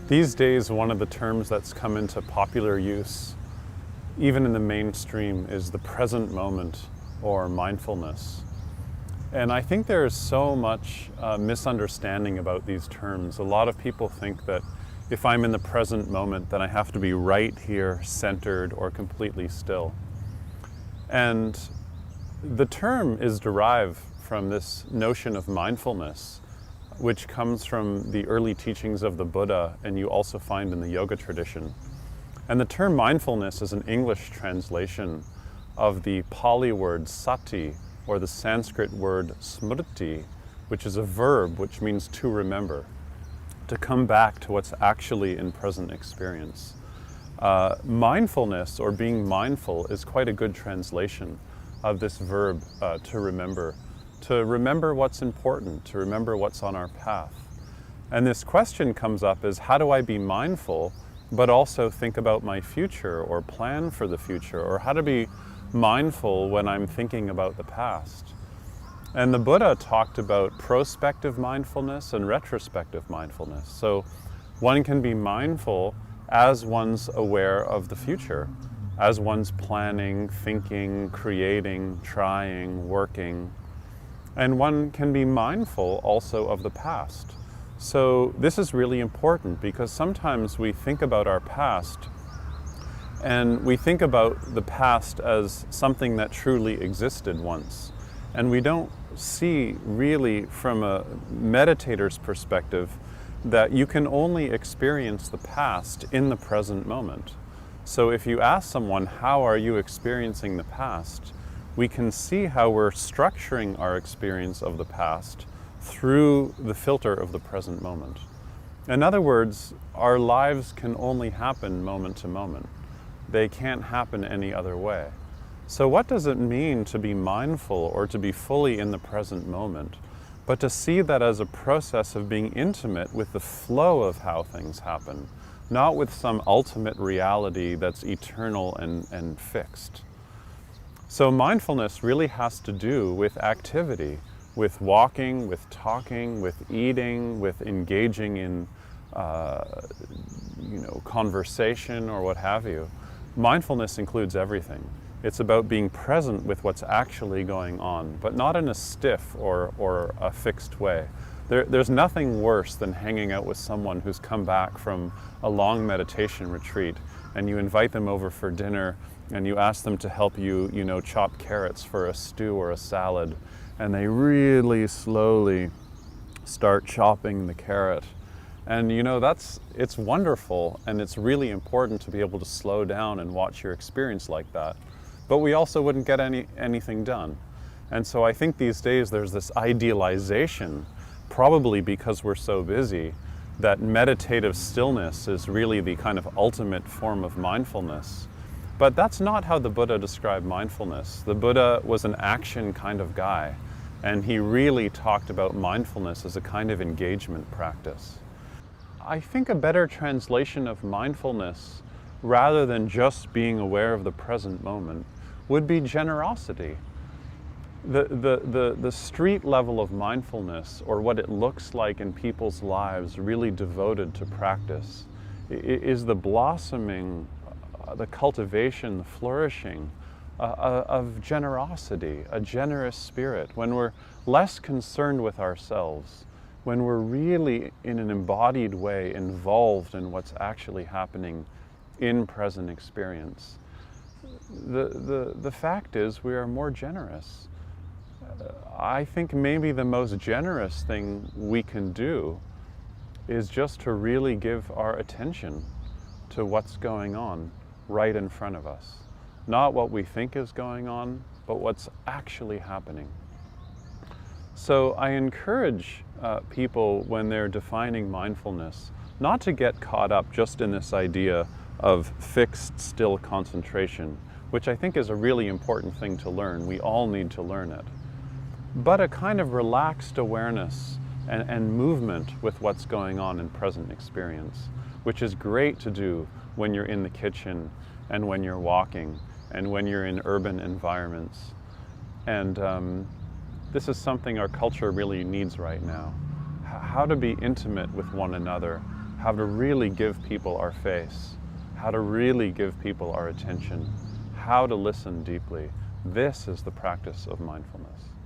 These days, one of the terms that's come into popular use, even in the mainstream, is the present moment or mindfulness. And I think there is so much misunderstanding about these terms. A lot of people think that if I'm in the present moment, then I have to be right here, centered, or completely still. And the term is derived from this notion of mindfulness, which comes from the early teachings of the Buddha, and you also find in the yoga tradition. And the term mindfulness is an English translation of the Pali word sati, or the Sanskrit word smriti, which is a verb which means to remember, to come back to what's actually in present experience. Mindfulness, or being mindful, is quite a good translation of this verb, to remember what's important, to remember what's on our path. And this question comes up is, how do I be mindful, but also think about my future or plan for the future, or how to be mindful when I'm thinking about the past? And the Buddha talked about prospective mindfulness and retrospective mindfulness. So one can be mindful as one's aware of the future, as one's planning, thinking, creating, trying, working. And one can be mindful also of the past. So this is really important because sometimes we think about our past and we think about the past as something that truly existed once. And we don't see really from a meditator's perspective that you can only experience the past in the present moment. So if you ask someone, how are you experiencing the past? We can see how we're structuring our experience of the past through the filter of the present moment. In other words, our lives can only happen moment to moment. They can't happen any other way. So what does it mean to be mindful or to be fully in the present moment, but to see that as a process of being intimate with the flow of how things happen, not with some ultimate reality that's eternal and fixed? So mindfulness really has to do with activity, with walking, with talking, with eating, with engaging in conversation or what have you. Mindfulness includes everything. It's about being present with what's actually going on, but not in a stiff or a fixed way. There's nothing worse than hanging out with someone who's come back from a long meditation retreat, and you invite them over for dinner and you ask them to help you, chop carrots for a stew or a salad, and they really slowly start chopping the carrot. And it's wonderful, and it's really important to be able to slow down and watch your experience like that. But we also wouldn't get anything done. And so I think these days there's this idealization, probably because we're so busy, that meditative stillness is really the kind of ultimate form of mindfulness. But that's not how the Buddha described mindfulness. The Buddha was an action kind of guy, and he really talked about mindfulness as a kind of engagement practice. I think a better translation of mindfulness, rather than just being aware of the present moment, would be generosity. The street level of mindfulness, or what it looks like in people's lives really devoted to practice, is the blossoming, the cultivation, the flourishing of generosity, a generous spirit. When we're less concerned with ourselves, when we're really in an embodied way involved in what's actually happening in present experience, the fact is we are more generous. I think maybe the most generous thing we can do is just to really give our attention to what's going on right in front of us. Not what we think is going on, but what's actually happening. So I encourage people when they're defining mindfulness not to get caught up just in this idea of fixed, still concentration, which I think is a really important thing to learn. We all need to learn it. But a kind of relaxed awareness and movement with what's going on in present experience, which is great to do when you're in the kitchen and when you're walking and when you're in urban environments. And this is something our culture really needs right now. How to be intimate with one another how to really give people our face, how to really give people our attention, how to listen deeply. This is the practice of mindfulness.